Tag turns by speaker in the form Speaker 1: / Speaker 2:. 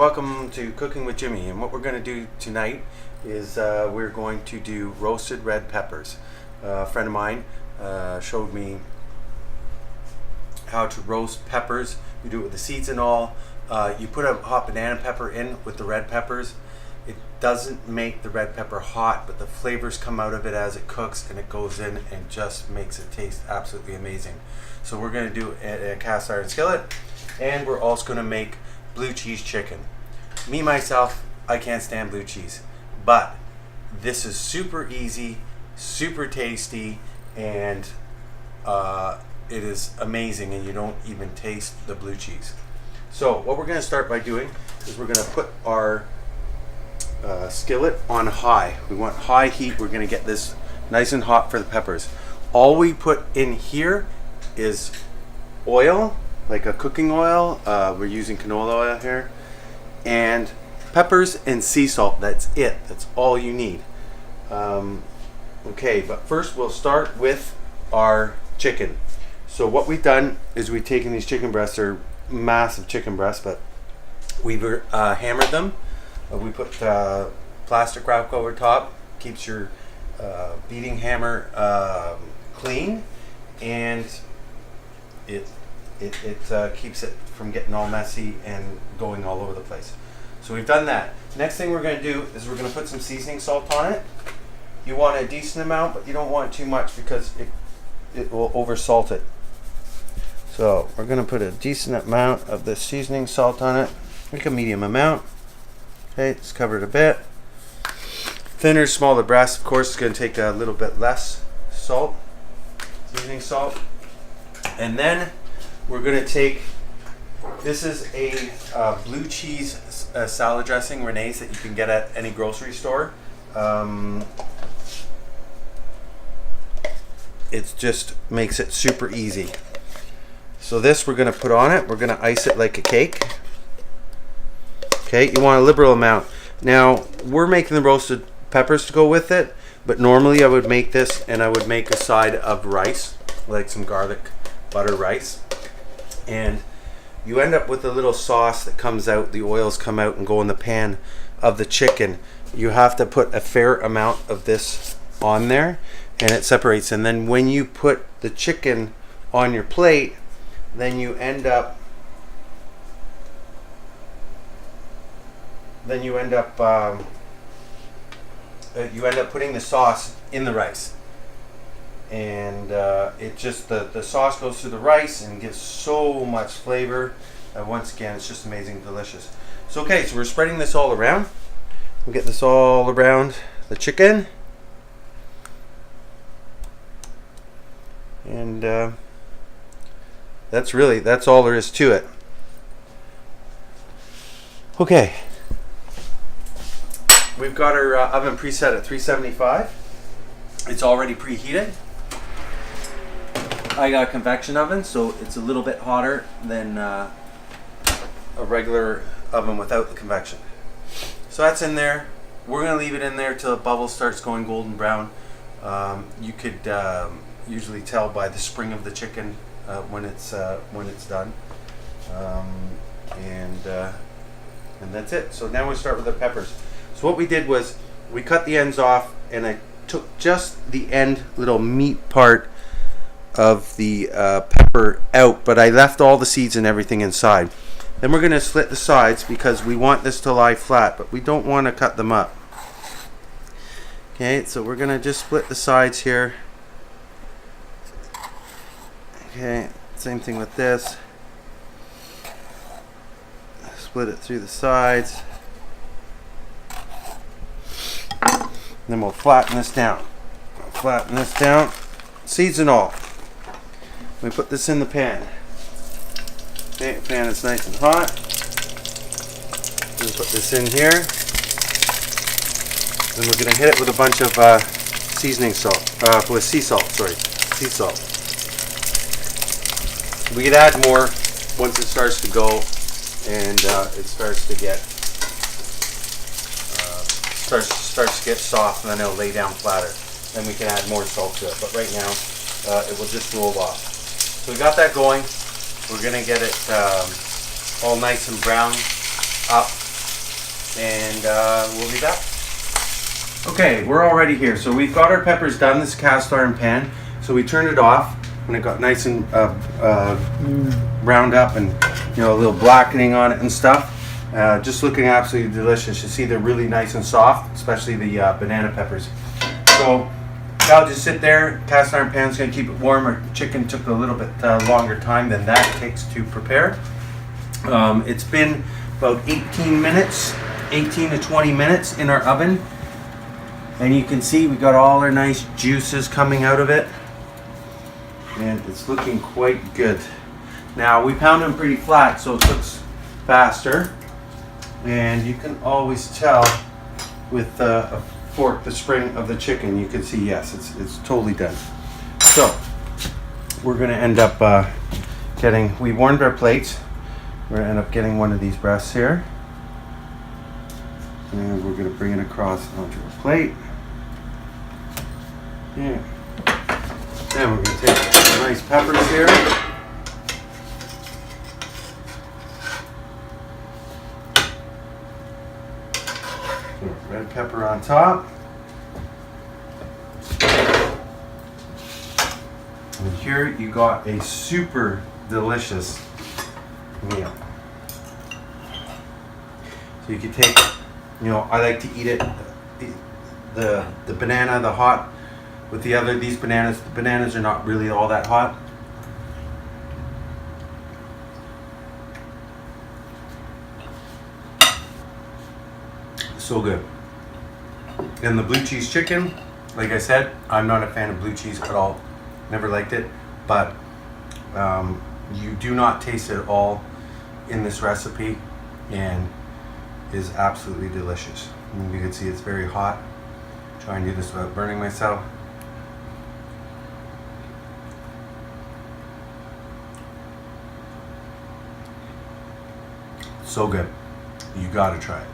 Speaker 1: welcome to Cooking with Jimmy, and what we're going to do tonight is we're going to do roasted red peppers. A friend of mine showed me how to roast peppers. You do it with the seeds and all. You put a hot banana pepper in with the red peppers. It doesn't make the red pepper hot, but the flavors come out of it as it cooks, and it goes in and just makes it taste absolutely amazing. So we're going to do a cast iron skillet, and we're also going to make blue cheese chicken. Me myself, I can't stand blue cheese, but this is super easy, super tasty, and it is amazing, and you don't even taste the blue cheese. So what we're going to start by doing is we're going to put our skillet on high. We want high heat. We're going to get this nice and hot for the peppers. All we put in here is oil, like a cooking oil. We're using canola oil here, and peppers and sea salt. That's it. That's all you need. Okay, but first we'll start with our chicken. So what we've done is we've taken these chicken breasts. They're massive chicken breasts, but we've hammered them. We put plastic wrap over top, keeps your beating hammer clean, and it keeps it from getting all messy and going all over the place. So we've done that. Next thing we're going to do is we're going to put some seasoning salt on it. You want a decent amount, but you don't want too much because it will over salt it. So we're going to put a decent amount of the seasoning salt on it, like a medium amount. Okay, it's covered a bit. Thinner, smaller breast, of course, is going to take a little bit less salt, seasoning salt. And then we're going to take, this is a blue cheese salad dressing, Renee's, that you can get at any grocery store. It just makes it super easy. So this we're going to put on it. We're going to ice it like a cake. Okay, you want a liberal amount. Now, we're making the roasted peppers to go with it, but normally I would make this and I would make a side of rice, like some garlic butter rice. And you end up with a little sauce that comes out, the oils come out and go in the pan of the chicken. You have to put a fair amount of this on there, and it separates. And then when you put the chicken on your plate, then you end up putting the sauce in the rice, and it just the sauce goes through the rice and gives so much flavor. Once again, it's just amazing, delicious. So okay, so we're spreading this all around. We'll get this all around the chicken, and that's all there is to it. Okay, we've got our oven preset at 375. It's already preheated. I got a convection oven, so it's a little bit hotter than a regular oven without the convection. So that's in there. We're going to leave it in there till the bubble starts going golden brown. You could usually tell by the spring of the chicken when it's done. And that's it. So now we start with the peppers. So what we did was we cut the ends off, and I took just the end little meat part of the pepper out, but I left all the seeds and everything inside. Then we're going to slit the sides because we want this to lie flat, but we don't want to cut them up. Okay, so we're going to just split the sides here. Okay, same thing with this. Split it through the sides. Then we'll flatten this down. Seeds and all. We put this in the pan. Okay, the pan is nice and hot. We'll put this in here. Then we're going to hit it with a bunch of seasoning salt. With sea salt, sea salt. We could add more once it starts to go and it starts to get soft, and then it'll lay down flatter. Then we can add more salt to it. But right now, it will just roll off. So we got that going. We're going to get it all nice and brown up and we'll be back. Okay, we're already here. So we've got our peppers done. This cast iron pan. So we turned it off when it got nice and browned up, and a little blackening on it and stuff. Just looking absolutely delicious. You see they're really nice and soft, especially the banana peppers. So I'll just sit there. Cast iron pan's gonna keep it warm. Our chicken took a little bit longer time than that takes to prepare. It's been about 18 to 20 minutes in our oven. And you can see we got all our nice juices coming out of it. And it's looking quite good. Now we pound them pretty flat so it cooks faster. And you can always tell with a fork the spring of the chicken. You can see, yes, it's totally done. So we're gonna end up we warmed our plates. We're gonna end up getting one of these breasts here. And we're gonna bring it across onto a plate. Yeah. Then we're gonna take some nice peppers here. Red pepper on top. And here you got a super delicious meal. So you could take, I like to eat it, the banana, the hot, with these bananas. The bananas are not really all that hot. So good. And the blue cheese chicken, like I said, I'm not a fan of blue cheese at all. Never liked it, but you do not taste it at all in this recipe, and is absolutely delicious. And you can see it's very hot. Try and do this without burning myself. So good. You gotta try it.